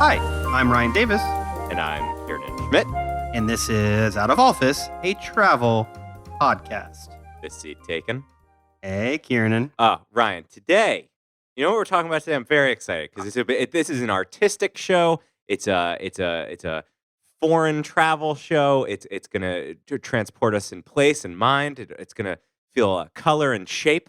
Hi, I'm Ryan Davis, And I'm Kieran Schmidt. and this is Out of Office, a travel podcast. This seat taken. Hey, Kieran. Ryan, today, you know what we're talking about today? I'm very excited because this is an artistic show. It's a foreign travel show. It's gonna transport us in place and mind. It's gonna feel color and shape.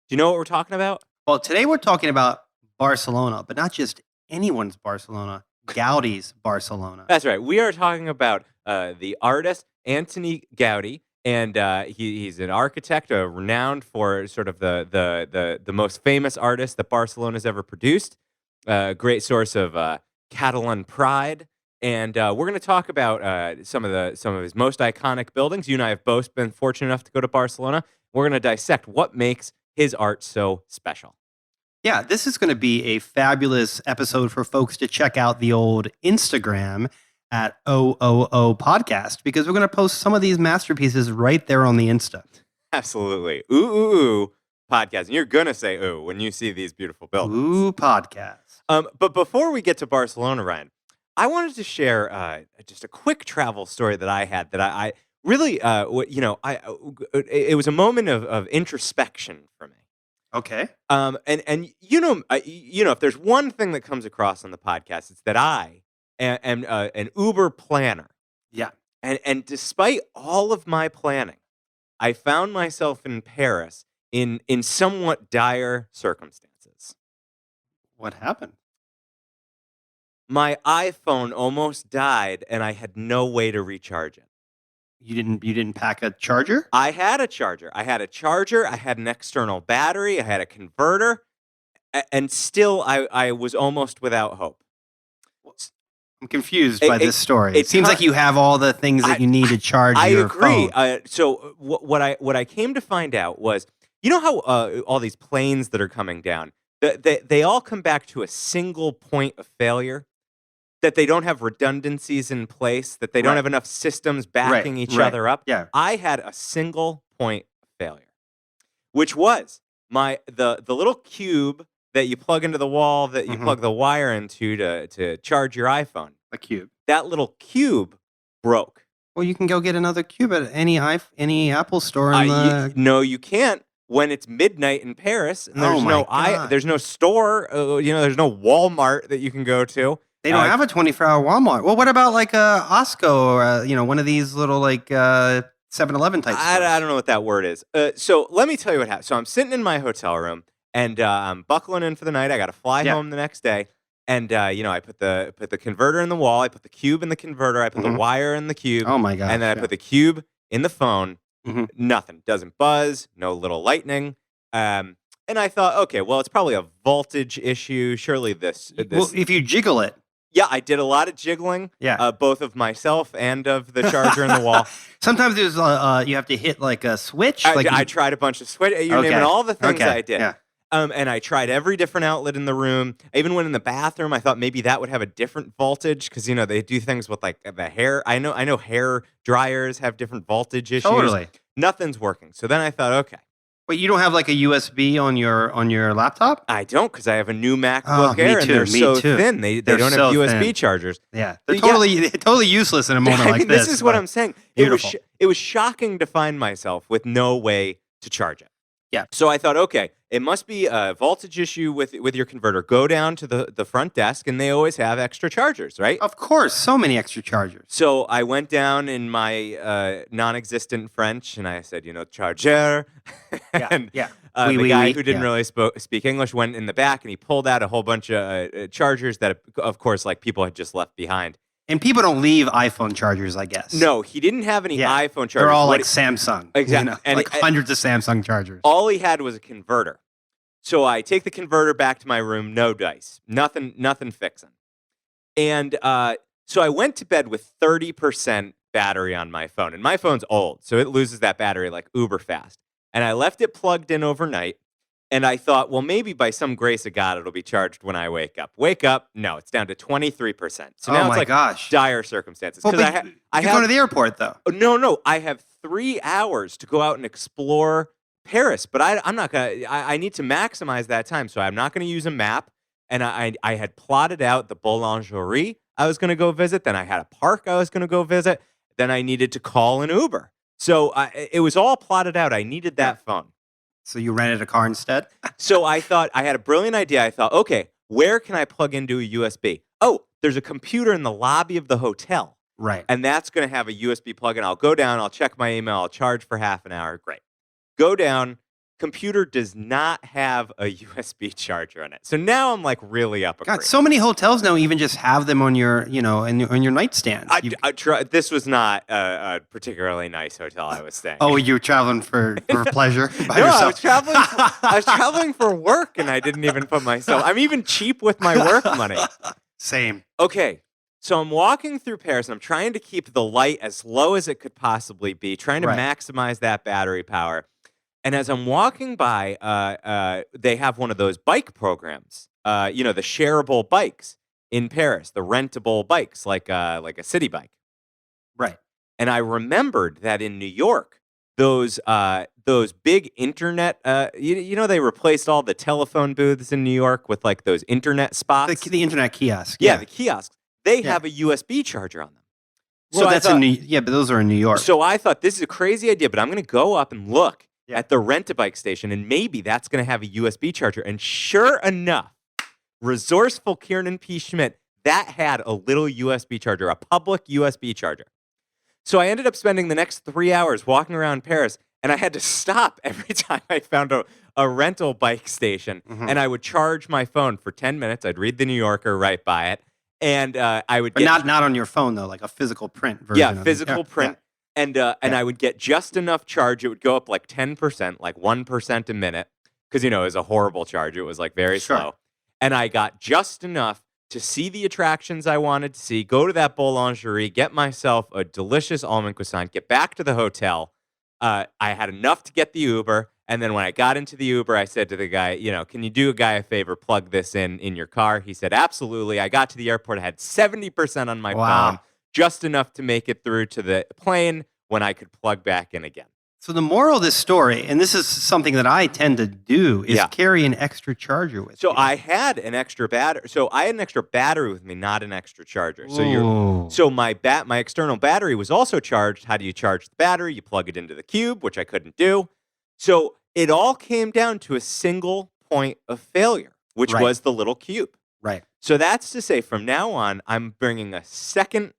Do you know what we're talking about? Well, today we're talking about Barcelona, but not just anyone's Barcelona, Gaudi's Barcelona. That's right. We are talking about the artist Antoni Gaudí, and he's an architect, renowned for sort of the most famous artist that Barcelona's ever produced. Great source of Catalan pride, and we're going to talk about some of his most iconic buildings. You and I have both been fortunate enough to go to Barcelona. We're going to dissect what makes his art so special. Yeah, this is going to be a fabulous episode for folks to check out the old Instagram at OOO Podcast, because we're going to post some of these masterpieces right there on the Insta. Absolutely. Ooh, podcast. And you're going to say ooh when you see these beautiful buildings. Ooh, podcast. But before we get to Barcelona, Ryan, I wanted to share just a quick travel story that I had that I really, it was a moment of introspection for me. Okay. And if there's one thing that comes across on the podcast, it's that I am an Uber planner. Yeah. And despite all of my planning, I found myself in Paris in somewhat dire circumstances. What happened? My iPhone almost died, and I had no way to recharge it. You didn't pack a charger? I had a charger. I had an external battery. I had a converter. And still, I was almost without hope. I'm confused by this story. It seems like you have all the things that you need to charge your phone. I agree. So what I came to find out was, you know how all these planes that are coming down, they all come back to a single point of failure? That they don't have redundancies in place, that they don't have enough systems backing each other up. Yeah. I had a single point of failure, which was the little cube that you plug into the wall that you plug the wire into to charge your iPhone. A cube. That little cube broke. Well, you can go get another cube at any Apple store. No, you can't. When it's midnight in Paris and there's no store, there's no Walmart that you can go to. They don't have a 24-hour Walmart. Well, what about like a Osco or one of these little like 7-Eleven type stores? I don't know what that word is. So let me tell you what happened. So I'm sitting in my hotel room and I'm buckling in for the night. I got to fly home the next day, and I put the converter in the wall. I put the cube in the converter. I put the wire in the cube. Oh my gosh! And then I put the cube in the phone. Nothing. Doesn't buzz. No little lightning. And I thought, okay, well, it's probably a voltage issue. Surely this. Well, if you jiggle it. Yeah, I did a lot of jiggling, both of myself and of the charger in the wall. Sometimes there's you have to hit like a switch. I tried a bunch of switch. You're naming all the things I did. Yeah. And I tried every different outlet in the room. I even went in the bathroom. I thought maybe that would have a different voltage because they do things with like the hair. I know hair dryers have different voltage issues. Totally. Nothing's working. So then I thought, okay. But you don't have like a USB on your laptop? I don't, because I have a new MacBook Air, and they're so thin. They don't have USB chargers. Yeah, they're totally useless in a moment like this. This is what I'm saying. Beautiful. It was shocking to find myself with no way to charge it. Yeah. So I thought, okay, it must be a voltage issue with your converter. Go down to the front desk, and they always have extra chargers, right? Of course, so many extra chargers. So I went down in my non-existent French, and I said, charger. And the guy who didn't really speak English went in the back, and he pulled out a whole bunch of chargers that, of course, like people had just left behind. And people don't leave iPhone chargers, I guess. No, he didn't have any iPhone chargers. They're all like Samsung. Exactly. And like hundreds of Samsung chargers. All he had was a converter. So I take the converter back to my room, no dice. Nothing fixing. And so I went to bed with 30% battery on my phone. And my phone's old, so it loses that battery like uber fast. And I left it plugged in overnight. And I thought, well, maybe by some grace of God, it'll be charged when I wake up. Wake up, no, it's down to 23%. So now it's like dire circumstances. Well, you're going to the airport, though. No, I have 3 hours to go out and explore Paris, but I'm not gonna. I need to maximize that time, so I'm not going to use a map. and I had plotted out the boulangerie I was going to go visit. Then I had a park I was going to go visit. Then I needed to call an Uber. So it was all plotted out. I needed that phone. So you rented a car instead? So I thought, I had a brilliant idea. I thought, okay, where can I plug into a USB? Oh, there's a computer in the lobby of the hotel. Right. And that's going to have a USB plug-in. I'll go down, I'll check my email, I'll charge for half an hour. Great. Go down. Computer does not have a USB charger in it. So now I'm like really up a God, creek. so many hotels now even just have them on your, on your nightstand. This was not a particularly nice hotel I was staying. Oh, you were traveling for pleasure by No, yourself? I was traveling for work, and I didn't even put myself. I'm even cheap with my work money. Same. Okay, so I'm walking through Paris, and I'm trying to keep the light as low as it could possibly be, trying to maximize that battery power. And as I'm walking by, they have one of those bike programs, the shareable bikes in Paris, the rentable bikes, like a city bike. Right. And I remembered that in New York, those big internet, they replaced all the telephone booths in New York with like those internet spots. The internet kiosk. Yeah, the kiosks. They have a USB charger on them. Well, but those are in New York. So I thought, this is a crazy idea, but I'm going to go up and look at the rent-a-bike station, and maybe that's going to have a USB charger. And sure enough, resourceful Kiernan P. Schmidt, that had a little USB charger, a public USB charger. So I ended up spending the next 3 hours walking around Paris, and I had to stop every time I found a rental bike station, and I would charge my phone for 10 minutes. I'd read The New Yorker right by it, and I would not on your phone, though, like a physical print version. Yeah, physical print. Yeah. And I would get just enough charge. It would go up like 10%, like 1% a minute, because, it was a horrible charge. It was like very slow. And I got just enough to see the attractions I wanted to see, go to that boulangerie, get myself a delicious almond croissant, get back to the hotel. I had enough to get the Uber. And then when I got into the Uber, I said to the guy, can you do a guy a favor, plug this in your car? He said, absolutely. I got to the airport. I had 70% on my phone. Just enough to make it through to the plane when I could plug back in again. So the moral of this story, and this is something that I tend to do, is carry an extra charger with you. I had an extra battery. So I had an extra battery with me, not an extra charger. So my external battery was also charged. How do you charge the battery? You plug it into the cube, which I couldn't do. So it all came down to a single point of failure, which was the little cube. Right. So that's to say, from now on, I'm bringing a second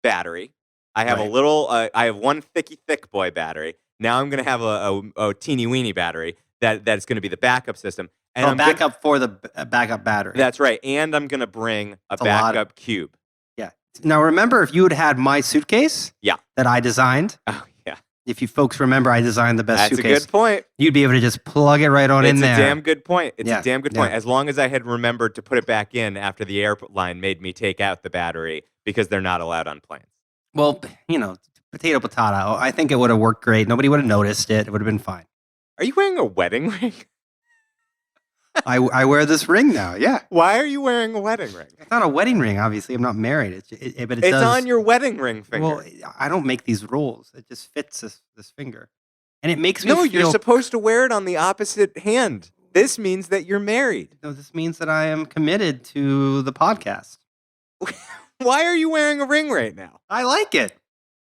battery. I have I have one thick boy battery. Now I'm going to have a teeny weeny battery that's going to be the backup system. And for the backup battery. That's right. And I'm going to bring a backup cube. Yeah. Now remember, if you had my suitcase that I designed. Oh, yeah. If you folks remember, I designed the best suitcase. That's a good point. You'd be able to just plug it right on in there. It's a damn good point. It's a damn good point. As long as I had remembered to put it back in after the airline made me take out the battery because they're not allowed on planes. Well, potato. I think it would have worked great. Nobody would have noticed it. It would have been fine. Are you wearing a wedding ring? I wear this ring now, yeah. Why are you wearing a wedding ring? It's not a wedding ring, obviously. I'm not married. But it's on your wedding ring finger. Well, I don't make these rules. It just fits this finger. And it makes me No, you're supposed to wear it on the opposite hand. This means that you're married. No, this means that I am committed to the podcast. Why are you wearing a ring right now? I like it.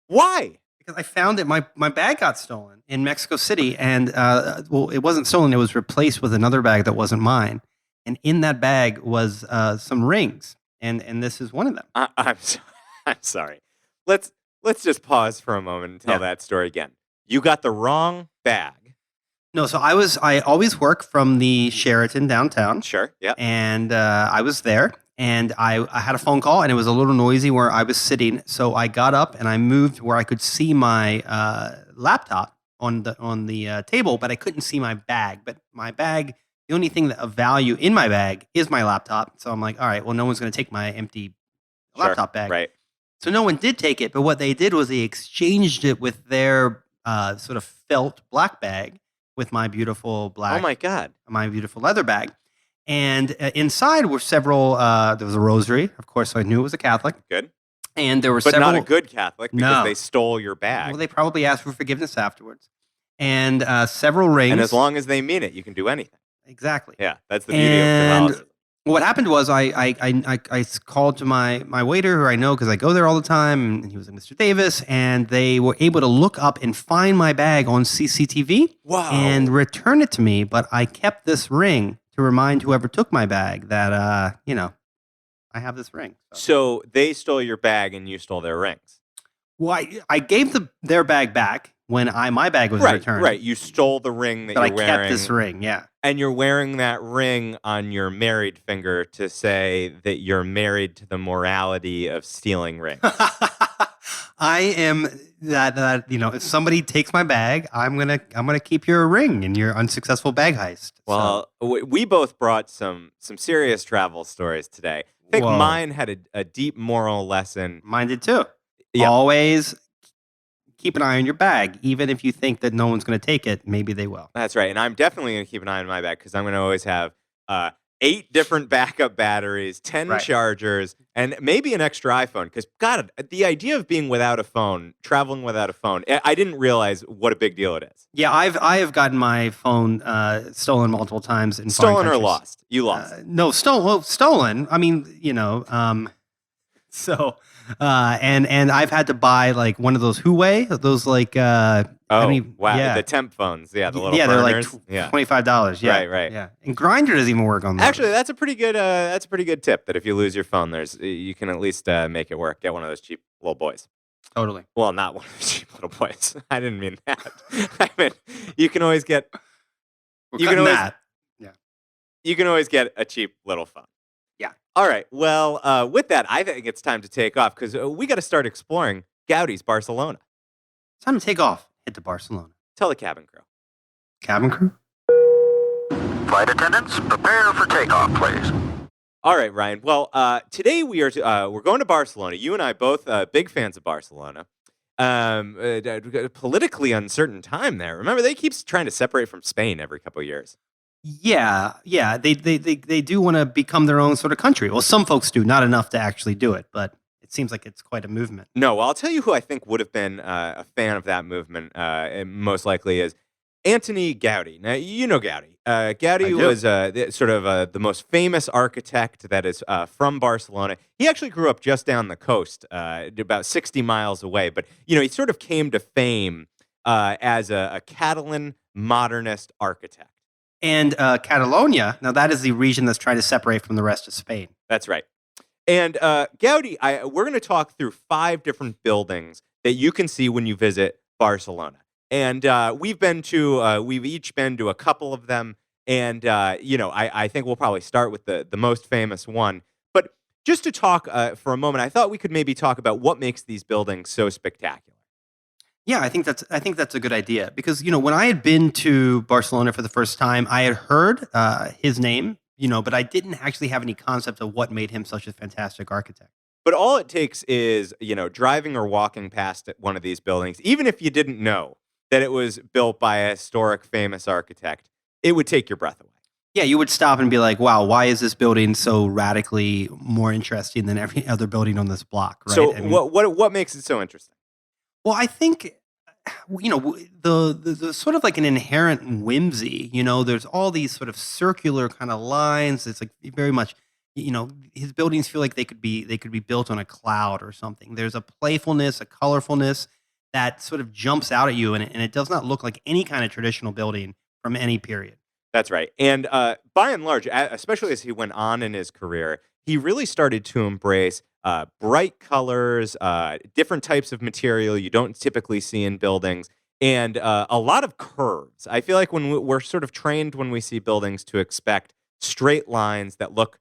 Why? Because I found it. My bag got stolen in Mexico City, and it wasn't stolen. It was replaced with another bag that wasn't mine. And in that bag was some rings, and this is one of them. I'm sorry. Let's just pause for a moment and tell that story again. You got the wrong bag. No, so I always work from the Sheraton downtown. Sure. Yeah. And I was there. And I had a phone call, and it was a little noisy where I was sitting. So I got up and I moved where I could see my laptop on the table, but I couldn't see my bag. But my bag, the only thing of value in my bag is my laptop. So I'm like, all right, well, no one's going to take my empty laptop bag. Right. So no one did take it, but what they did was they exchanged it with their sort of felt black bag with my beautiful black. Oh my God. My beautiful leather bag. And inside were several, there was a rosary, of course, so I knew it was a Catholic. Good. And there were but several. But not a good Catholic because they stole your bag. Well, they probably asked for forgiveness afterwards. And several rings. And as long as they mean it, you can do anything. Exactly. Yeah, that's the beauty of Catholicism. What happened was I called to my waiter who I know because I go there all the time, and he was like Mr. Davis, and they were able to look up and find my bag on CCTV and Wow. return it to me. But I kept this ring to remind whoever took my bag that I have this ring. So. So they stole your bag and you stole their rings. Well, I gave their bag back when my bag was Right, returned. right. You stole the ring that But I you're kept wearing. this ring, yeah. And you're wearing that ring on your married finger to say that you're married to the morality of stealing rings. I am that if somebody takes my bag, I'm gonna keep your ring in your unsuccessful bag heist. Well, we both brought some serious travel stories today. I think Whoa. mine had a deep moral lesson. Mine did too. Yeah. Always keep an eye on your bag, even if you think that no one's going to take it. Maybe they will. That's right. And I'm definitely going to keep an eye on my bag because I'm going to always have 8 different backup batteries, 10 Right. chargers, and maybe an extra iPhone. Because, God, the idea of being without a phone, traveling without a phone, I didn't realize what a big deal it is. Yeah, I have gotten my phone stolen multiple times in foreign Stolen or countries. lost? You lost. No, stolen. I mean, so and I've had to buy like one of those Huawei, those like Wow. yeah. The temp phones. Yeah, the little they're like burners. Yeah. $25. Yeah, Right. Yeah, and Grinder doesn't even work on those. Actually, that's a pretty good tip. That if you lose your phone, you can at least make it work. Get one of those cheap little boys. Totally. Well, not one of the cheap little boys. I didn't mean that. I mean, you can always get We're You can cutting always- that. you can always get a cheap little phone. Yeah. All right. Well, with that, I think it's time to take off because we got to start exploring Gaudi's Barcelona. It's time to take off. Head to Barcelona. Tell the cabin crew. Cabin crew. Flight attendants, prepare for takeoff, please. All right, Ryan. Well, today we're going to Barcelona. You and I both big fans of Barcelona. Politically uncertain time there. Remember, they keep trying to separate from Spain every couple of years. Yeah. They do want to become their own sort of country. Well, some folks do, not enough to actually do it, but it seems like it's quite a movement. No, well, I'll tell you who I think would have been a fan of that movement. And most likely is Antoni Gaudí. Now, you know Gaudí. Gaudí do. was the most famous architect that is from Barcelona. He actually grew up just down the coast, about 60 miles away. But, he sort of came to fame as a Catalan modernist architect. And Catalonia, now that is the region that's trying to separate from the rest of Spain. That's right. And Gaudí, we're going to talk through 5 different buildings that you can see when you visit Barcelona. And we've each been to a couple of them. And, I think we'll probably start with the most famous one. But just to talk for a moment, I thought we could maybe talk about what makes these buildings so spectacular. Yeah, I think that's a good idea because when I had been to Barcelona for the first time, I had heard his name, but I didn't actually have any concept of what made him such a fantastic architect. But all it takes is, driving or walking past one of these buildings, even if you didn't know that it was built by a historic, famous architect, it would take your breath away. Yeah, you would stop and be like, "Wow, why is this building so radically more interesting than every other building on this block?" Right? So, I mean, what makes it so interesting? Well, I think the sort of like an inherent whimsy. There's all these sort of circular kind of lines. It's like very much, his buildings feel like they could be built on a cloud or something. There's a playfulness, a colorfulness that sort of jumps out at you, and it does not look like any kind of traditional building from any period. That's right. And by and large, especially as he went on in his career, he really started to embrace bright colors, different types of material you don't typically see in buildings, and a lot of curves. I feel like when we're sort of trained when we see buildings to expect straight lines that look,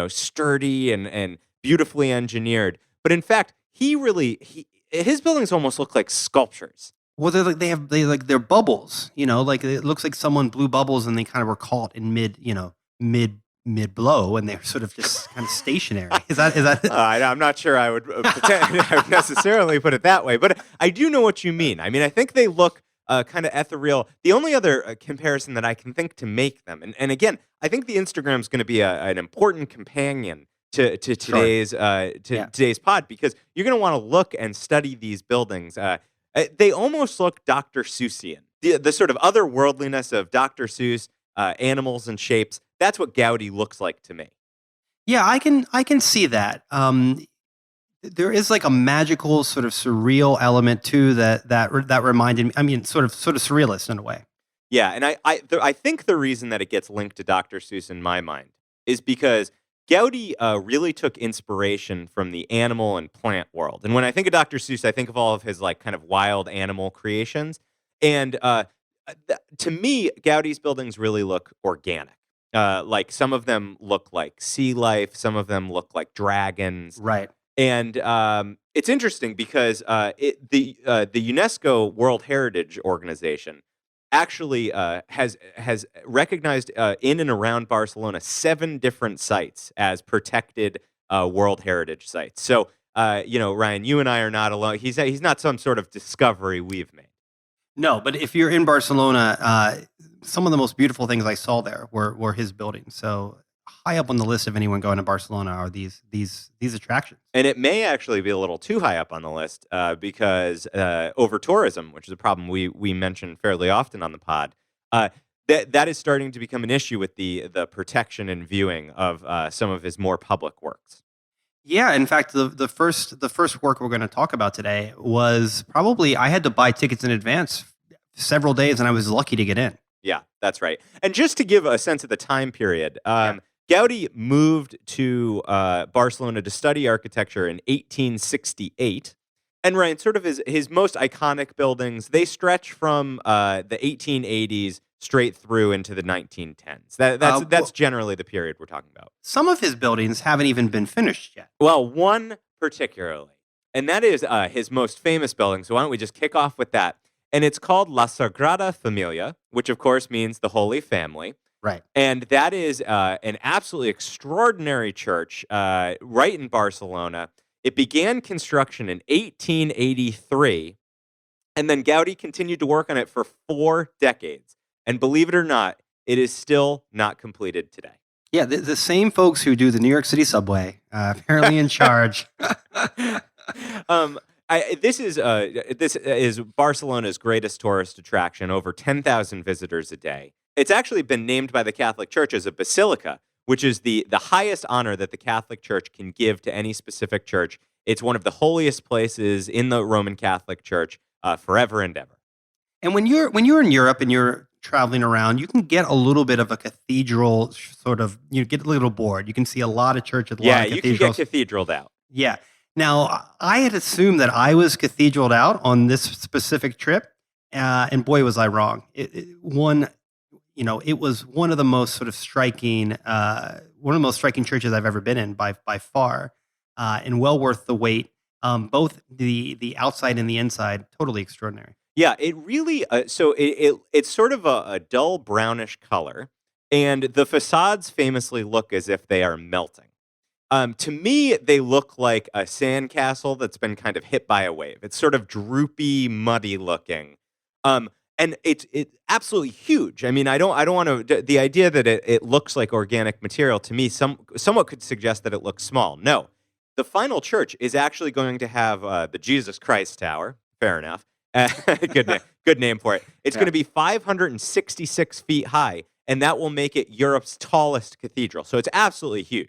sturdy and beautifully engineered. But in fact, his buildings almost look like sculptures. Well, they're bubbles. Like it looks like someone blew bubbles and they kind of were caught in mid blow, and they're sort of just kind of stationary. Is that? I'm not sure I would I would necessarily put it that way, but I do know what you mean. I mean, I think they look kind of ethereal. The only other comparison that I can think to make them, and again, I think the Instagram is going to be an important companion to today's today's pod because you're going to want to look and study these buildings. They almost look Dr. Seussian. The sort of otherworldliness of Dr. Seuss, animals and shapes. That's what Gaudí looks like to me. Yeah, I can see that. There is like a magical sort of surreal element to that reminded me. I mean, sort of surrealist in a way. Yeah, and I think the reason that it gets linked to Dr. Seuss in my mind is because Gaudi really took inspiration from the animal and plant world. And when I think of Dr. Seuss, I think of all of his like kind of wild animal creations. And to me, Gaudi's buildings really look organic. Like some of them look like sea life, some of them look like dragons. Right. And it's interesting because the UNESCO World Heritage Organization actually has recognized in and around Barcelona 7 different sites as protected World Heritage sites. So Ryan, you and I are not alone. He's not some sort of discovery we've made. No, but if you're in Barcelona, some of the most beautiful things I saw there were his buildings. So high up on the list of anyone going to Barcelona are these attractions. And it may actually be a little too high up on the list because over tourism, which is a problem we mention fairly often on the pod, that is starting to become an issue with the protection and viewing of some of his more public works. Yeah, in fact, the first work we're going to talk about today was probably I had to buy tickets in advance several days, and I was lucky to get in. Yeah, that's right. And just to give a sense of the time period, Gaudi moved to Barcelona to study architecture in 1868. And Ryan, sort of his most iconic buildings, they stretch from the 1880s straight through into the 1910s. That's generally the period we're talking about. Some of his buildings haven't even been finished yet. Well, one particularly, and that is his most famous building. So why don't we just kick off with that? And it's called La Sagrada Familia, which of course means the Holy Family. Right. And that is an absolutely extraordinary church right in Barcelona. It began construction in 1883, and then Gaudi continued to work on it for 4 decades. And believe it or not, it is still not completed today. Yeah, the same folks who do the New York City subway apparently in charge. This is Barcelona's greatest tourist attraction, over 10,000 visitors a day. It's actually been named by the Catholic Church as a basilica, which is the highest honor that the Catholic Church can give to any specific church. It's one of the holiest places in the Roman Catholic Church forever and ever. And when you're in Europe and you're traveling around, you can get a little bit of a cathedral sort of. You get a little bored. You can see a lot of churches. Yeah, you can get cathedraled out. Yeah. Now, I had assumed that I was cathedraled out on this specific trip, and boy, was I wrong. It was one of the most sort of striking, churches I've ever been in by far, and well worth the wait. Both the outside and the inside, totally extraordinary. Yeah, it really. It's sort of a dull brownish color, and the facades famously look as if they are melting. To me, they look like a sandcastle that's been kind of hit by a wave. It's sort of droopy, muddy looking, and it's absolutely huge. I mean, I don't want to. The idea that it looks like organic material to me, somewhat could suggest that it looks small. No, the final church is actually going to have the Jesus Christ Tower. Fair enough. Good name for it. It's going to be 566 feet high, and that will make it Europe's tallest cathedral. So it's absolutely huge.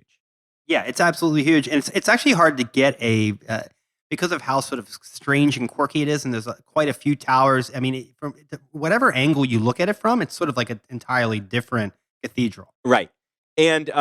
Yeah, it's absolutely huge, and it's actually hard to get because of how sort of strange and quirky it is, and there's quite a few towers. I mean, from whatever angle you look at it from, it's sort of like an entirely different cathedral. Right. And,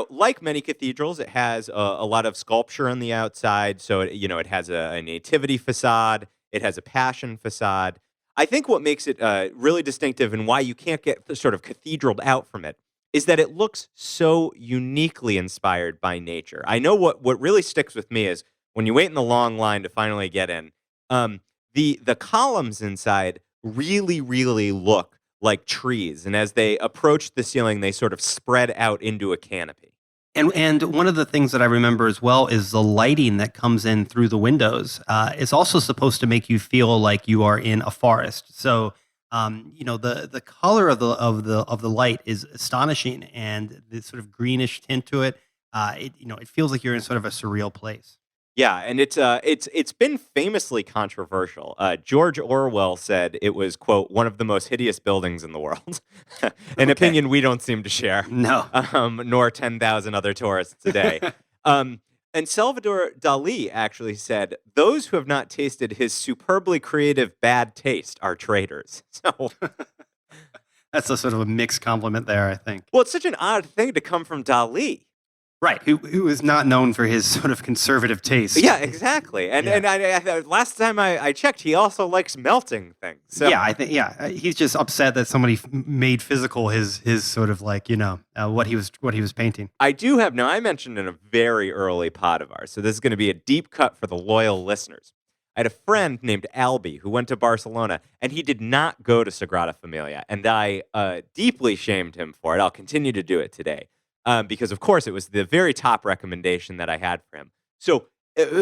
like many cathedrals, it has a lot of sculpture on the outside. So, it has a nativity facade. It has a passion facade. I think what makes it really distinctive and why you can't get sort of cathedraled out from it is that it looks so uniquely inspired by nature. I know what really sticks with me is when you wait in the long line to finally get in, the columns inside really, really look like trees. And as they approach the ceiling, they sort of spread out into a canopy. And one of the things that I remember as well is the lighting that comes in through the windows. It's also supposed to make you feel like you are in a forest. So, the color of the light is astonishing, and the sort of greenish tint to it. It feels like you're in sort of a surreal place. Yeah, and it's been famously controversial. George Orwell said it was, quote, one of the most hideous buildings in the world, an Okay. opinion we don't seem to share, No. nor 10,000 other tourists a day. And Salvador Dali actually said, those who have not tasted his superbly creative bad taste are traitors. So, That's a sort of a mixed compliment there, I think. well, it's such an odd thing to come from Dali. Right. Who is not known for his sort of conservative taste. Yeah, exactly. And Yeah. and I last time I checked, he also likes melting things. So. Yeah, I think. Yeah, he's just upset that somebody made physical his sort of like what he was painting. I do have, now I mentioned in a very early pod of ours, so this is going to be a deep cut for the loyal listeners. I had a friend named Albie who went to Barcelona, and he did not go to Sagrada Familia, and I deeply shamed him for it. I'll continue to do it today, because, of course, it was the very top recommendation that I had for him. So,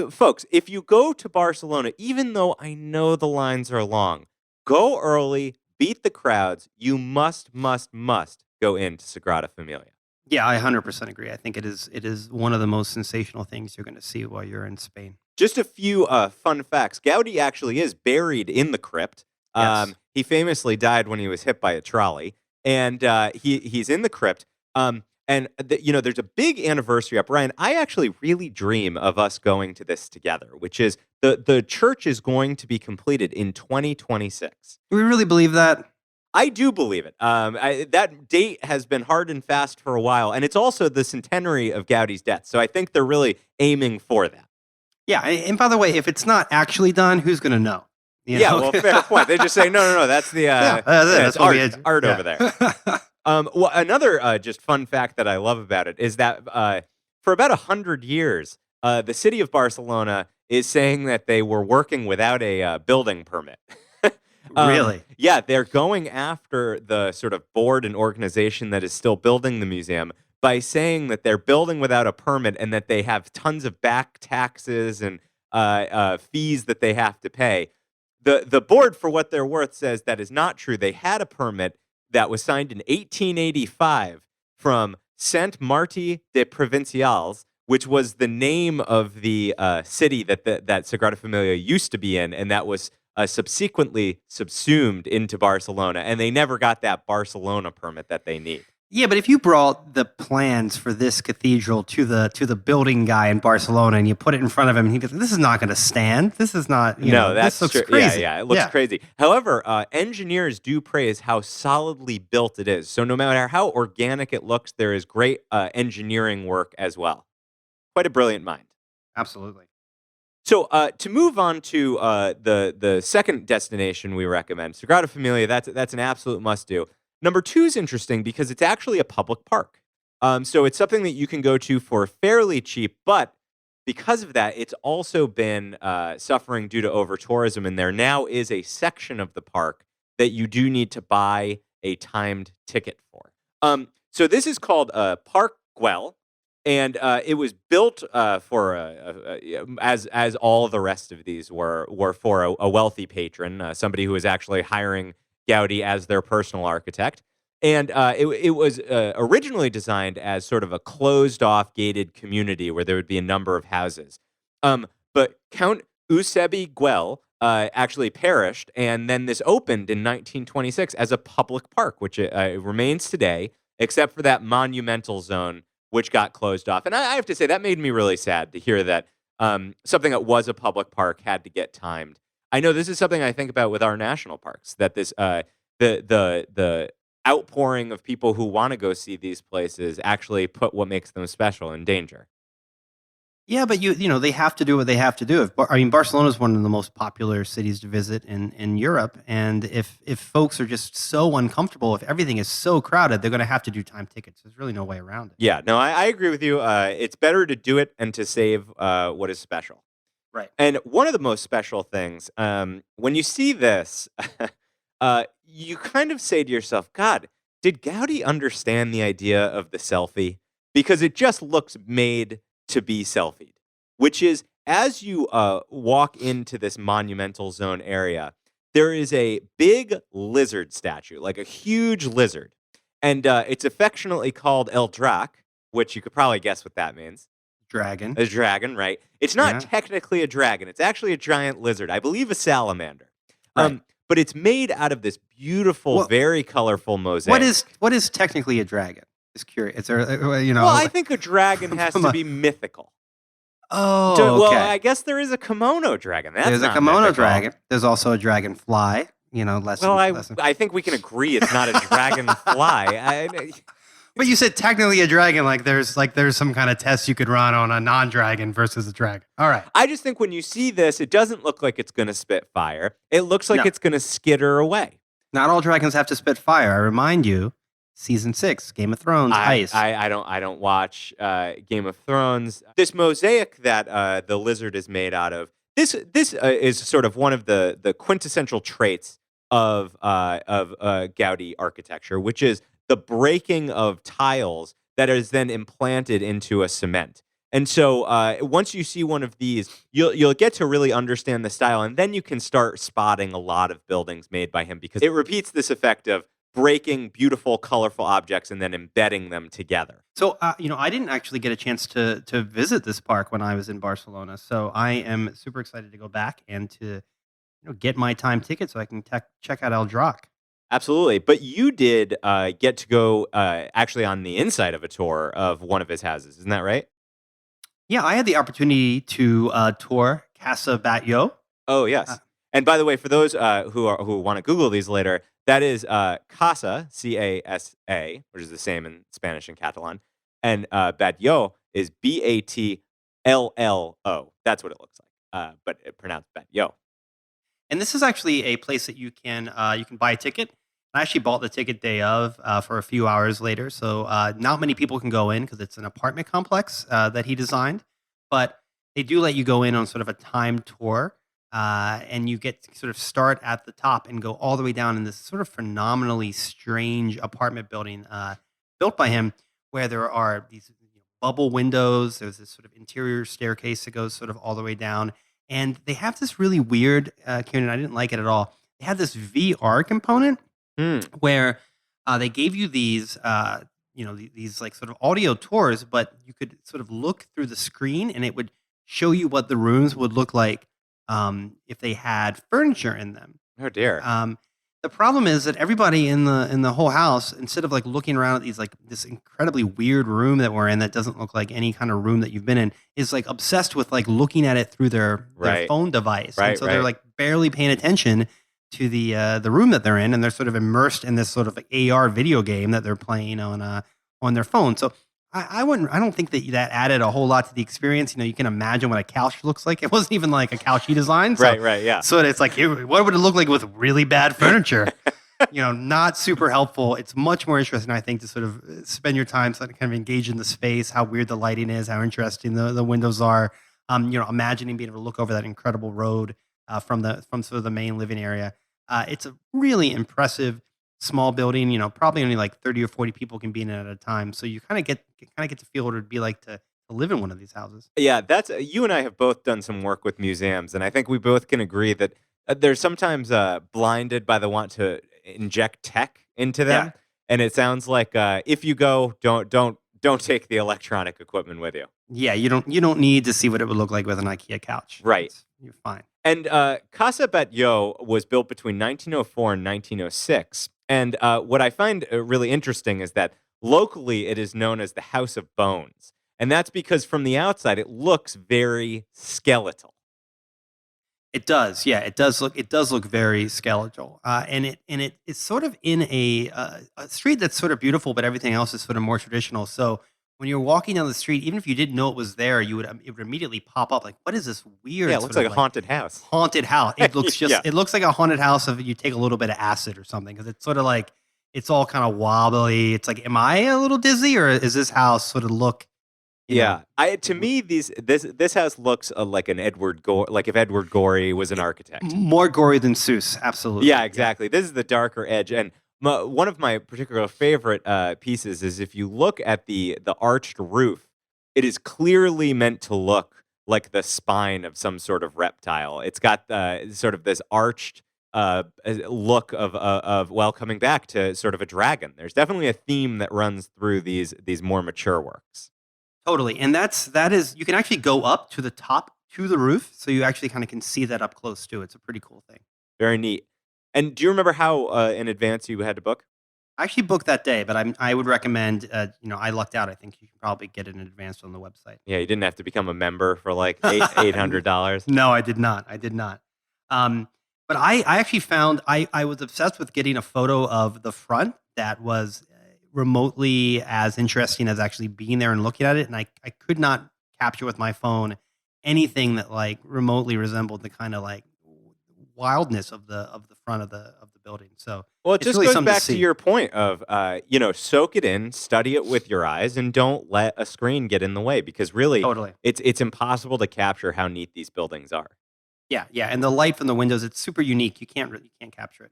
folks, if you go to Barcelona, even though I know the lines are long, go early, beat the crowds. You must go into Sagrada Familia. Yeah, I 100% agree. I think it is one of the most sensational things you're going to see while you're in Spain. Just a few fun facts. Gaudi actually is buried in the crypt. Yes. He famously died when he was hit by a trolley, and he's in the crypt. There's a big anniversary up. Ryan, I actually really dream of us going to this together, which is the church is going to be completed in 2026. Do we really believe that? I do believe it. That date has been hard and fast for a while, and it's also the centenary of Gaudi's death. So I think they're really aiming for that. Yeah, and by the way, if it's not actually done, who's going to know? Well, fair point. They just say, no, that's the that's art over there. Well, another just fun fact that I love about it is that for about 100 years, the city of Barcelona is saying that they were working without a building permit. Really? Yeah, they're going after the sort of board and organization that is still building the museum by saying that they're building without a permit and that they have tons of back taxes and fees that they have to pay. The board, for what they're worth, says that is not true. They had a permit that was signed in 1885 from Sant Martí de Provincials, which was the name of the city that Sagrada Familia used to be in, and that was subsequently subsumed into Barcelona, and they never got that Barcelona permit that they need. Yeah, but if you brought the plans for this cathedral to the building guy in Barcelona and you put it in front of him, and he goes, "This is not going to stand. This is not. That's this looks true. crazy." Yeah, it looks crazy. However, engineers do praise how solidly built it is. So no matter how organic it looks, there is great engineering work as well. Quite a brilliant mind. Absolutely. So to move on to the second destination we recommend, Sagrada Familia, that's an absolute must-do. Number 2 is interesting because it's actually a public park. So it's something that you can go to for fairly cheap, but because of that, it's also been suffering due to over-tourism, and there now is a section of the park that you do need to buy a timed ticket for. So this is called Parkwell, and it was built for as all the rest of these were for a wealthy patron, somebody who was actually hiring Gaudi as their personal architect. And it was originally designed as sort of a closed-off gated community where there would be a number of houses. But Count Eusebi Güell actually perished, and then this opened in 1926 as a public park, which it remains today, except for that monumental zone, which got closed off. And I have to say, that made me really sad to hear that something that was a public park had to get timed. I know this is something I think about with our national parks, that this the outpouring of people who want to go see these places actually put what makes them special in danger. Yeah, but they have to do what they have to do. Barcelona is one of the most popular cities to visit in Europe, and if folks are just so uncomfortable, if everything is so crowded, they're going to have to do time tickets. There's really no way around it. Yeah, no, I agree with you. It's better to do it and to save what is special. Right. And one of the most special things, when you see this, you kind of say to yourself, God, did Gaudi understand the idea of the selfie? Because it just looks made to be selfied, which is as you walk into this monumental zone area, there is a big lizard statue, like a huge lizard. And it's affectionately called El Drac, which you could probably guess what that means. Dragon. A dragon, right? It's not Yeah. technically a dragon. It's actually a giant lizard. I believe a salamander. Right. But it's made out of this beautiful, What- very colorful mosaic. What is technically a dragon? Just curious. Is there, Well, I think a dragon has from to a- be mythical. Oh, Well, okay. I guess there is a kimono dragon. That's There's a not kimono mythical. dragon. There's also a dragonfly. Less. Well, less. I think we can agree it's not a dragonfly. But you said technically a dragon. There's some kind of test you could run on a non-dragon versus a dragon. All right. I just think when you see this, it doesn't look like it's going to spit fire. It looks like No. it's going to skitter away. Not all dragons have to spit fire. I remind you, season 6, Game of Thrones, ice. I don't watch Game of Thrones. This mosaic that the lizard is made out of. This is sort of one of the quintessential traits of Gaudí architecture, which is the breaking of tiles that is then implanted into a cement. And so once you see one of these, you'll get to really understand the style, and then you can start spotting a lot of buildings made by him because it repeats this effect of breaking beautiful, colorful objects and then embedding them together. So, I didn't actually get a chance to visit this park when I was in Barcelona. So I am super excited to go back and to get my time ticket so I can check out El Drac. Absolutely. But you did get to go actually on the inside of a tour of one of his houses. Isn't that right? Yeah, I had the opportunity to tour Casa Batlló. Oh, yes. Uh, And by the way, for those who want to Google these later, that is Casa, C-A-S-A, which is the same in Spanish and Catalan. And Batlló is B-A-T-L-L-O. That's what it looks like. But it pronounced Batlló. And this is actually a place that you can buy a ticket. I actually bought the ticket day of for a few hours later. So not many people can go in because it's an apartment complex that he designed. But they do let you go in on sort of a timed tour. And you get to sort of start at the top and go all the way down in this sort of phenomenally strange apartment building built by him, where there are these bubble windows. There's this sort of interior staircase that goes sort of all the way down. And they have this really weird, Kieran, I didn't like it at all. They had this VR component where they gave you these, these like sort of audio tours, but you could sort of look through the screen and it would show you what the rooms would look like if they had furniture in them. Oh, dear. The problem is that everybody in the whole house, instead of like looking around at these like this incredibly weird room that we're in that doesn't look like any kind of room that you've been in, is like obsessed with like looking at it through their Right. phone device. Right, And so they're right. like barely paying attention to the room that they're in, and they're sort of immersed in this sort of like AR video game that they're playing on their phone. So I don't think that added a whole lot to the experience. You can imagine what a couch looks like. It wasn't even like a couch he designed. So, Right, yeah. So it's like, what would it look like with really bad furniture? Not super helpful. It's much more interesting, I think, to sort of spend your time kind of engage in the space, how weird the lighting is, how interesting the windows are. Imagining being able to look over that incredible road from sort of the main living area. It's a really impressive small building. Probably only like 30 or 40 people can be in it at a time. So you kind of get to feel what it would be like to live in one of these houses. Yeah, that's you and I have both done some work with museums, and I think we both can agree that they're sometimes blinded by the want to inject tech into them. Yeah. And it sounds like if you go, don't take the electronic equipment with you. Yeah, you don't need to see what it would look like with an IKEA couch. Right. You're fine. And Casa Batlló was built between 1904 and 1906. And what I find really interesting is that locally it is known as the House of Bones. And that's because from the outside it looks very skeletal. It does, yeah. It does look very skeletal, and it's sort of in a street that's sort of beautiful, but everything else is sort of more traditional. So when you're walking down the street, even if you didn't know it was there, it would immediately pop up like, what is this weird? Yeah, it looks sort like of a haunted house. haunted house. It looks Yeah. it looks like a haunted house if you take a little bit of acid or something, because it's sort of like it's all kind of wobbly. It's like, am I a little dizzy, or is this house sort of look? Yeah, to me, this house looks like an like if Edward Gorey was an architect. More gory than Seuss, absolutely. Yeah, exactly. This is the darker edge, and one of my particular favorite pieces is if you look at the arched roof, it is clearly meant to look like the spine of some sort of reptile. It's got sort of this arched look of coming back to sort of a dragon. There's definitely a theme that runs through these more mature works. Totally. And that is you can actually go up to the top to the roof, so you actually kind of can see that up close too. It's a pretty cool thing. Very neat. And do you remember how in advance you had to book? I actually booked that day, but I would recommend I lucked out. I think you can probably get it in advance on the website. Yeah, you didn't have to become a member for like $800. No, I did not. I did not. But I actually found I was obsessed with getting a photo of the front that was remotely as interesting as actually being there and looking at it. And I could not capture with my phone anything that like remotely resembled the kind of like wildness of the front of the building. So Well, it it's just really goes something back to see. your point of, soak it in, study it with your eyes, and don't let a screen get in the way because really, Totally. it's impossible to capture how neat these buildings are. Yeah, yeah. And the light from the windows, it's super unique. You can't capture it.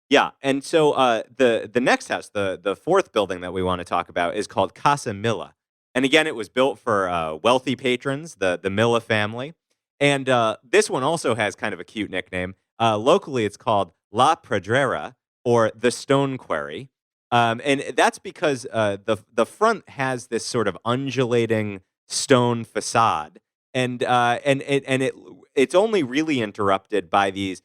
Yeah, and so the next house, the fourth building that we want to talk about is called Casamilla, and again, it was built for wealthy patrons, the Milla family, and this one also has kind of a cute nickname. Locally, it's called La Pedrera or the Stone Quarry, and that's because the front has this sort of undulating stone facade, and it's only really interrupted by these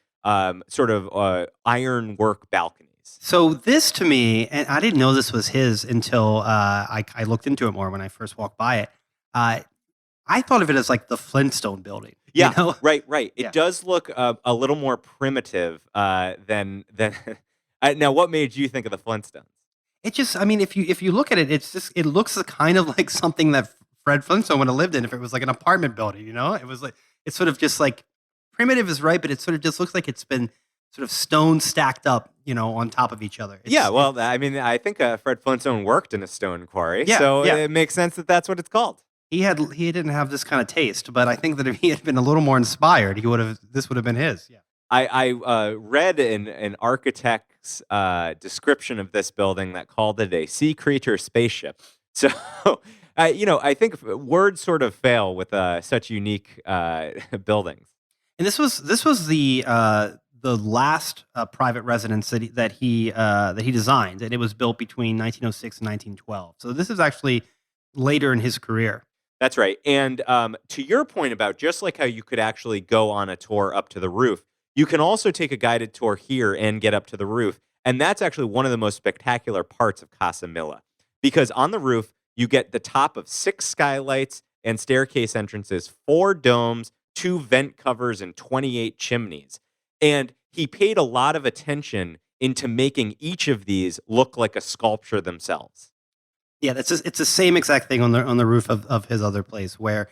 sort of ironwork balconies. So this to me, and I didn't know this was his until I looked into it more when I first walked by it. I thought of it as like the Flintstone building. Yeah, You know? right, right. It Yeah. does look a little more primitive than. Now, what made you think of the Flintstones? It just, I mean, if you look at it, it looks kind of like something that Fred Flintstone would have lived in if it was like an apartment building. It was like it's sort of just like primitive is right, but it sort of just looks like it's been sort of stone stacked up, on top of each other. Yeah, well, I mean, I think Fred Flintstone worked in a stone quarry, Yeah, so yeah. it makes sense that that's what it's called. He didn't have this kind of taste, but I think that if he had been a little more inspired, this would have been his. Yeah. I read an architect's description of this building that called it a sea creature spaceship. So, I think words sort of fail with such unique buildings. And this was the last private residence that he designed, and it was built between 1906 and 1912. So this is actually later in his career. That's right. And to your point about just like how you could actually go on a tour up to the roof, you can also take a guided tour here and get up to the roof. And that's actually one of the most spectacular parts of Casamilla. Because on the roof, you get the top of 6 skylights and staircase entrances, 4 domes, 2 vent covers, and 28 chimneys. And he paid a lot of attention into making each of these look like a sculpture themselves. Yeah, it's the same exact thing on the roof of his other place where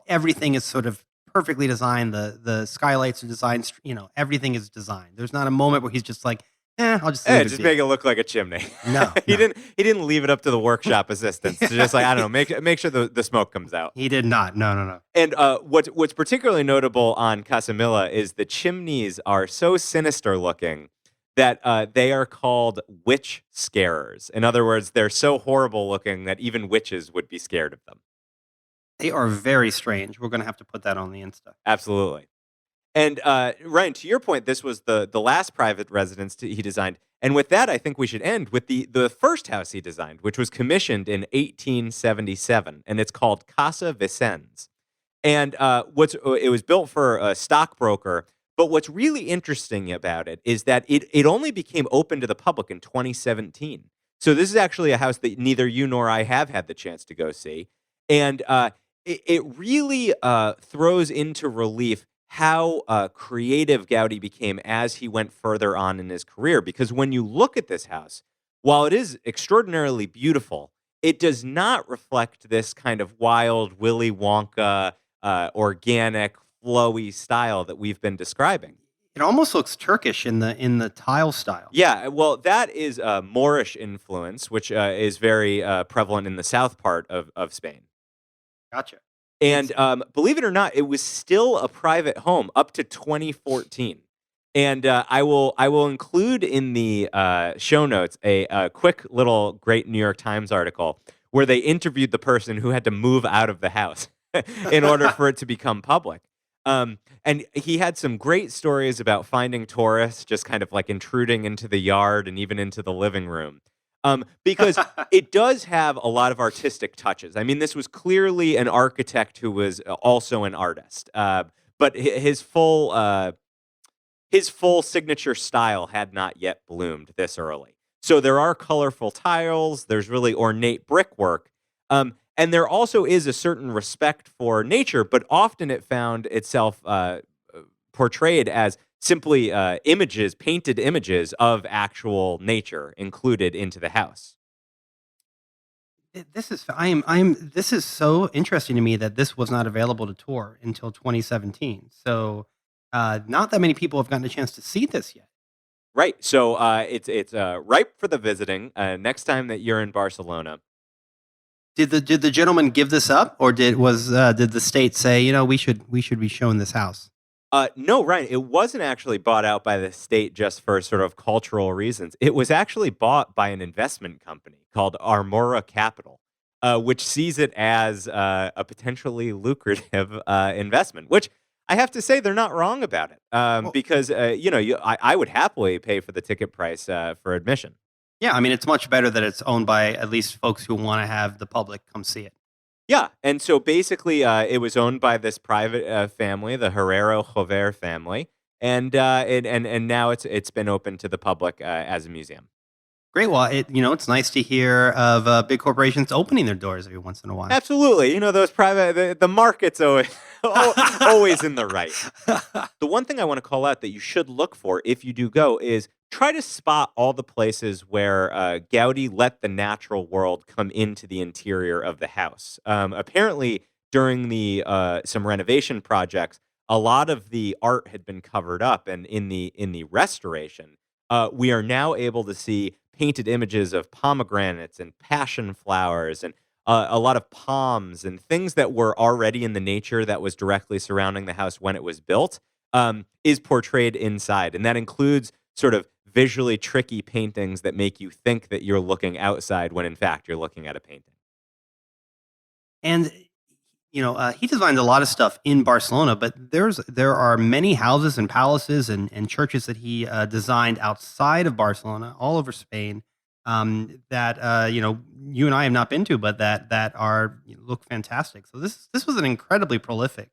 everything is sort of perfectly designed. The skylights are designed. Everything is designed. There's not a moment where he's just like, I'll just leave it Just be." make it look like a chimney. No, he no. didn't leave it up to the workshop assistants to just like I don't know make sure the smoke comes out. He did not. No. And what's particularly notable on Casamilla is the chimneys are so sinister looking that they are called witch scarers. In other words, they're so horrible looking that even witches would be scared of them. They are very strange. We're going to have to put that on the Insta. Absolutely. And Ryan, to your point, this was the last private residence he designed. And with that, I think we should end with the first house he designed, which was commissioned in 1877, and it's called Casa Vicens. And it was built for a stockbroker. But what's really interesting about it is that it only became open to the public in 2017. So this is actually a house that neither you nor I have had the chance to go see. And it really throws into relief how creative Gaudí became as he went further on in his career. Because when you look at this house, while it is extraordinarily beautiful, it does not reflect this kind of wild Willy Wonka, organic, flowy style that we've been describing. It almost looks Turkish in the tile style. Yeah, well, that is Moorish influence, which is very prevalent in the south part of Spain. Gotcha. And believe it or not, it was still a private home up to 2014. And I will include in the show notes a quick little great New York Times article where they interviewed the person who had to move out of the house in order for it to become public. And he had some great stories about finding tourists just kind of like intruding into the yard and even into the living room. Because it does have a lot of artistic touches. I mean, this was clearly an architect who was also an artist, but his full signature style had not yet bloomed this early. So there are colorful tiles. There's really ornate brickwork. And there also is a certain respect for nature, but often it found itself portrayed as simply images, painted images of actual nature included into the house. This is so interesting to me that this was not available to tour until 2017. So, not that many people have gotten a chance to see this yet. Right. So it's ripe for the visiting. Next time that you're in Barcelona. Did the gentleman give this up, or did the state say, we should be showing this house? No, Ryan, it wasn't actually bought out by the state just for sort of cultural reasons. It was actually bought by an investment company called Armora Capital, which sees it as a potentially lucrative investment, which I have to say they're not wrong about it Well, because, I would happily pay for the ticket price for admission. yeah, I mean, it's much better that it's owned by at least folks who want to have the public come see it. Yeah, and so basically, it was owned by this private family, the Herrero Jover family, and now it's been open to the public as a museum. Great. Well, it's nice to hear of big corporations opening their doors every once in a while. Absolutely, those the market's always always in the right. The one thing I want to call out that you should look for if you do go is try to spot all the places where Gaudi let the natural world come into the interior of the house. Apparently, during the some renovation projects, a lot of the art had been covered up, and in the restoration, we are now able to see painted images of pomegranates and passion flowers and a lot of palms and things that were already in the nature that was directly surrounding the house when it was built is portrayed inside. And that includes sort of visually tricky paintings that make you think that you're looking outside when in fact you're looking at a painting. And he designed a lot of stuff in Barcelona, but there are many houses and palaces and churches that he designed outside of Barcelona, all over Spain, that you and I have not been to, but that look fantastic. So this was an incredibly prolific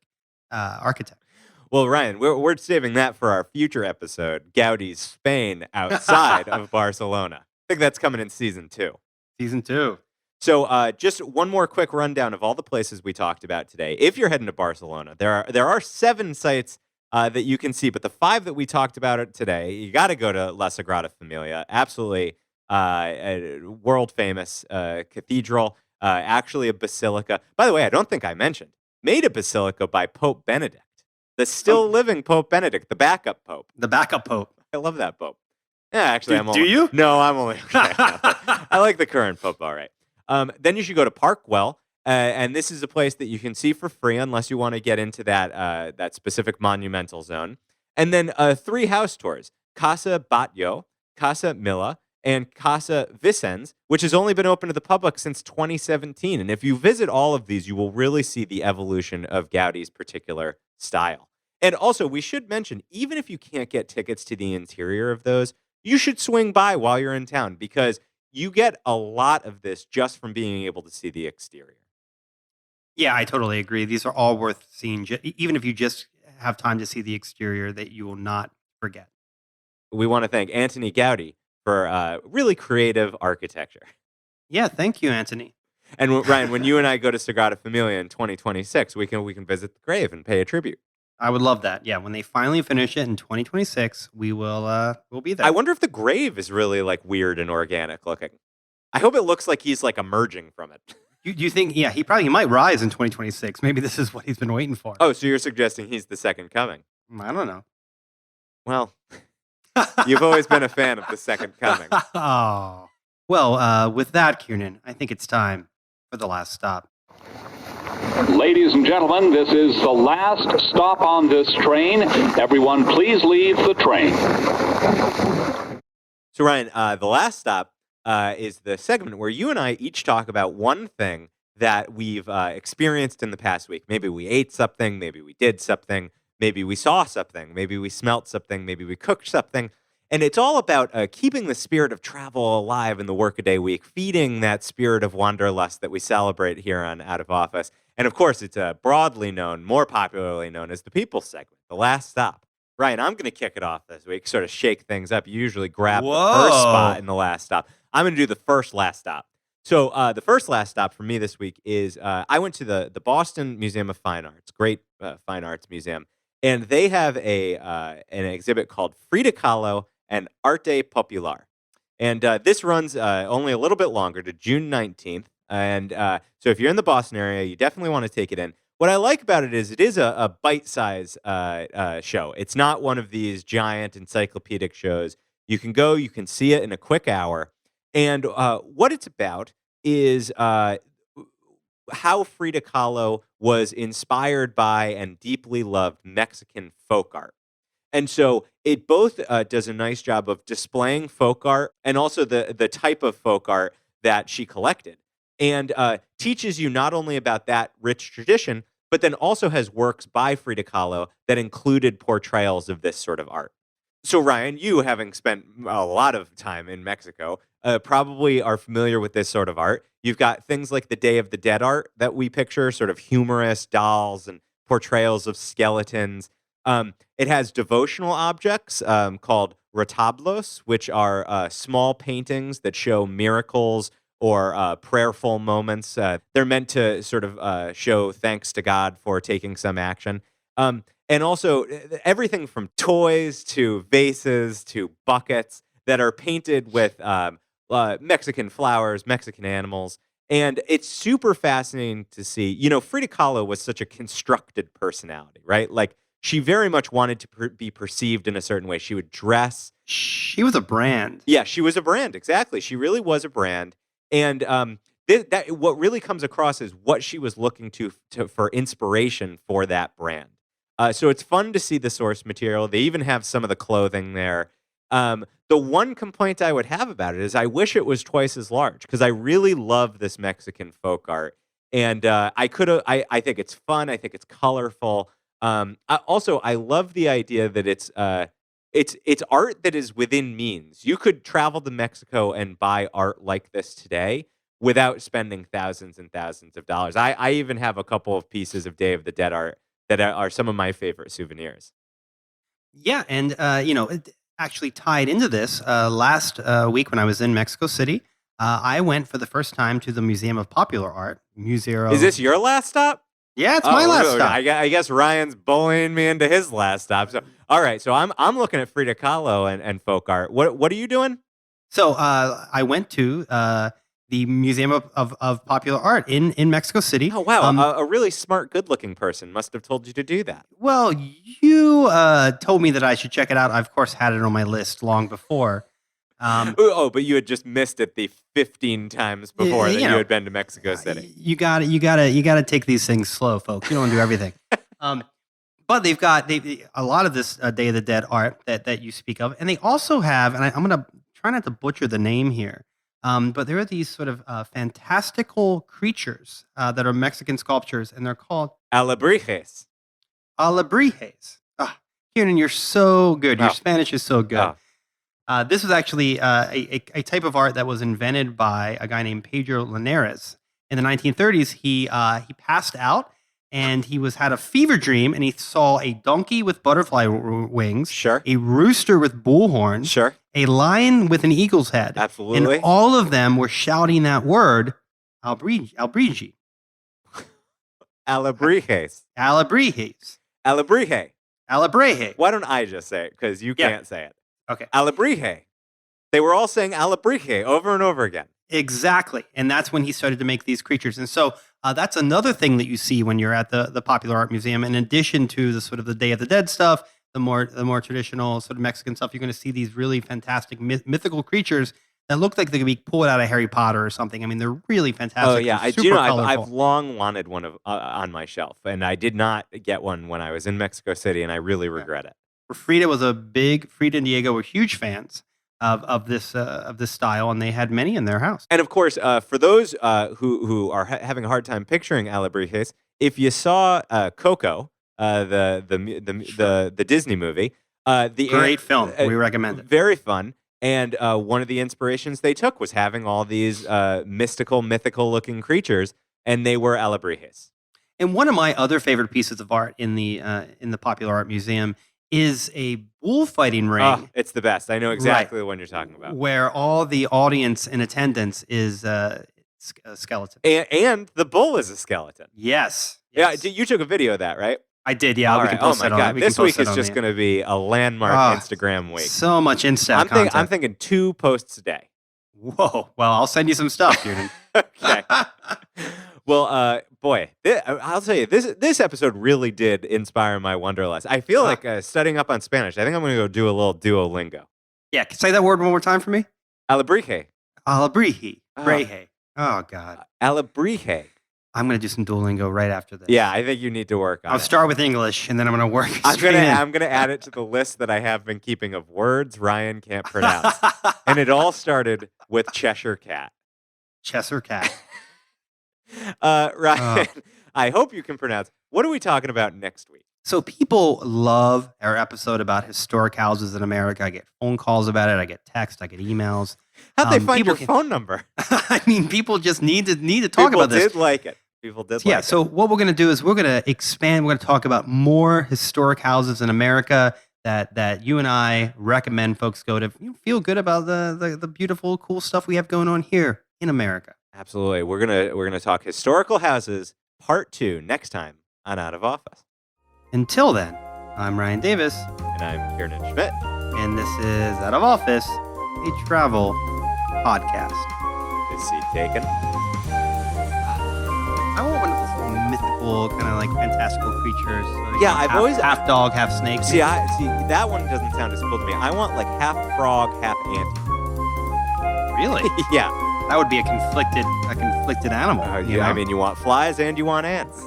architect. Well, Ryan, we're saving that for our future episode, Gaudi's Spain outside of Barcelona. I think that's coming in season 2. Season 2. So, just one more quick rundown of all the places we talked about today. If you're heading to Barcelona, there are 7 sites that you can see, but the 5 that we talked about today, you got to go to La Sagrada Familia. Absolutely, a world famous cathedral, actually a basilica. By the way, I don't think I mentioned made a basilica by Pope Benedict, the still living Pope Benedict, the backup pope. The backup pope. I love that pope. Yeah, actually, Do you? No, I'm only. Okay. I like the current pope. All right. Then you should go to Parkwell, and this is a place that you can see for free unless you want to get into that specific monumental zone. And then 3 house tours: Casa Batlló, Casamilla, and Casa Vicens, which has only been open to the public since 2017. And if you visit all of these, you will really see the evolution of Gaudi's particular style. And also, we should mention, even if you can't get tickets to the interior of those, you should swing by while you're in town because you get a lot of this just from being able to see the exterior. Yeah, I totally agree. These are all worth seeing, even if you just have time to see the exterior that you will not forget. We want to thank Antoni Gaudí for really creative architecture. Yeah, thank you, Anthony. And Ryan, when you and I go to Sagrada Familia in 2026, we can visit the grave and pay a tribute. I would love that. Yeah, when they finally finish it in 2026, we'll be there. I wonder if the grave is really like weird and organic looking. I hope it looks like he's like emerging from it. Do you think? Yeah, he might rise in 2026. Maybe this is what he's been waiting for. Oh, so you're suggesting he's the second coming? I don't know. Well, you've always been a fan of the second coming. Oh, well. With that, Kiernan, I think it's time for the last stop. Ladies and gentlemen, this is the last stop on this train. Everyone, please leave the train. So, Ryan, the last stop is the segment where you and I each talk about one thing that we've experienced in the past week. Maybe we ate something, maybe we did something, maybe we saw something, maybe we smelt something, maybe we cooked something. And it's all about keeping the spirit of travel alive in the workaday week, feeding that spirit of wanderlust that we celebrate here on Out of Office. And of course, it's broadly known, more popularly known as the People segment, the last stop. Ryan, I'm going to kick it off this week, sort of shake things up. You usually grab the first spot in the last stop. I'm going to do the first last stop. So the first last stop for me this week is I went to the Boston Museum of Fine Arts, great fine arts museum, and they have an exhibit called Frida Kahlo and Arte Popular. And this runs only a little bit longer to June 19th. And so if you're in the Boston area, you definitely want to take it in. What I like about it is a bite-size show. It's not one of these giant encyclopedic shows. You can go, you can see it in a quick hour. And what it's about is how Frida Kahlo was inspired by and deeply loved Mexican folk art. And so it both does a nice job of displaying folk art and also the type of folk art that she collected, and teaches you not only about that rich tradition, but then also has works by Frida Kahlo that included portrayals of this sort of art. So, Ryan, you, having spent a lot of time in Mexico, probably are familiar with this sort of art. You've got things like the Day of the Dead art that we picture, sort of humorous dolls and portrayals of skeletons. It has devotional objects called retablos, which are small paintings that show miracles or prayerful moments. They're meant to sort of show thanks to God for taking some action. And also everything from toys to vases to buckets that are painted with Mexican flowers, Mexican animals. And it's super fascinating to see. You know, Frida Kahlo was such a constructed personality, right? Like, she very much wanted to be perceived in a certain way. She would dress. She was a brand. Yeah, she was a brand. Exactly. She really was a brand. And what really comes across is what she was looking to for inspiration for that brand. So it's fun to see the source material. They even have some of the clothing there. The one complaint I would have about it is I wish it was twice as large, because I really love this Mexican folk art. And I think it's fun. I think it's colorful. I love the idea that it's art that is within means. You could travel to Mexico and buy art like this today without spending thousands and thousands of dollars. I even have a couple of pieces of Day of the Dead art that are some of my favorite souvenirs. Yeah, and it actually tied into this. Last week when I was in Mexico City, I went for the first time to the Museum of Popular Art. Is this your last stop? Yeah, it's my last stop. I guess Ryan's bullying me into his last stop. So, all right. So I'm looking at Frida Kahlo and folk art. What are you doing? So I went to the Museum of Popular Art in Mexico City. Oh, wow. A really smart, good-looking person must have told you to do that. Well, you told me that I should check it out. I, of course, had it on my list long before. But you had just missed it the 15 times before that you had been to Mexico City. You gotta take these things slow, folks. You don't want to do everything. But they've got a lot of this Day of the Dead art that you speak of, and they also have, and I'm gonna try not to butcher the name here, but there are these sort of fantastical creatures that are Mexican sculptures, and they're called Labrijes. Labrijes. Kieran, you're so good. Your Spanish is so good. This was actually a type of art that was invented by a guy named Pedro Linares in the 1930s. He passed out, and he had a fever dream, and he saw a donkey with butterfly wings, sure, a rooster with bull horns, sure, a lion with an eagle's head, absolutely, and all of them were shouting that word, Labrijes. Labrijes. Labrijes. Labrije. Labrije. Why don't I just say it? Because you can't say it. Okay. Labrije. They were all saying Labrije over and over again. Exactly. And that's when he started to make these creatures. And so that's another thing that you see when you're at the Popular Art Museum. In addition to the sort of the Day of the Dead stuff, the more traditional sort of Mexican stuff, you're going to see these really fantastic mythical creatures that look like they could be pulled out of Harry Potter or something. I mean, they're really fantastic. Oh, yeah. I've long wanted one on my shelf, and I did not get one when I was in Mexico City, and I really regret it. Frida and Diego were huge fans of this style, and they had many in their house. And of course, for those who are having a hard time picturing Labrijes, if you saw Coco, the Disney movie, Great film. We recommend it. Very fun. And one of the inspirations they took was having all these mystical, mythical-looking creatures, and they were Labrijes. And one of my other favorite pieces of art in the Popular Art Museum is a bullfighting ring. Oh, it's the best. I know exactly the one you're talking about. Where all the audience in attendance is a skeleton. And the bull is a skeleton. Yes. Yeah, you took a video of that, right? I did, yeah. We can post oh my it on, God. we can This post week it is on just going to be a landmark Instagram week. So much Insta content. I'm thinking 2 posts a day. Whoa. Well, I'll send you some stuff, Kieran. Okay. Well, boy, I'll tell you, this episode really did inspire my wanderlust. I feel like studying up on Spanish. I think I'm going to go do a little Duolingo. Yeah, say that word one more time for me. Alabrije. Alabrije. Breje. Oh, God. Alabrije. I'm going to do some Duolingo right after this. Yeah, I think you need to work on it. I'll start with English, and then I'm going to work I'm gonna add it to the list that I have been keeping of words Ryan can't pronounce. And it all started with Cheshire Cat. Cheshire Cat. Ryan, I hope you can pronounce. What are we talking about next week? So people love our episode about historic houses in America. I get phone calls about it. I get texts. I get emails. How'd they find your phone number? I mean, people just need to talk about this. People did like it. People did like it. Yeah, so what we're going to do is we're going to expand. We're going to talk about more historic houses in America that you and I recommend folks go to feel good about the beautiful, cool stuff we have going on here in America. Absolutely. We're gonna talk historical houses part 2 next time on Out of Office. Until then, I'm Ryan Davis. And I'm Kieran Schmidt. And this is Out of Office, a travel podcast. Is seat taken? I want one of those mythical, kind of like fantastical creatures. Like Yeah, I've always half dog, half snake. See, that one doesn't sound as cool to me. I want like half frog, half ant. Really? Yeah. That would be a conflicted animal. I mean, you want flies and you want ants.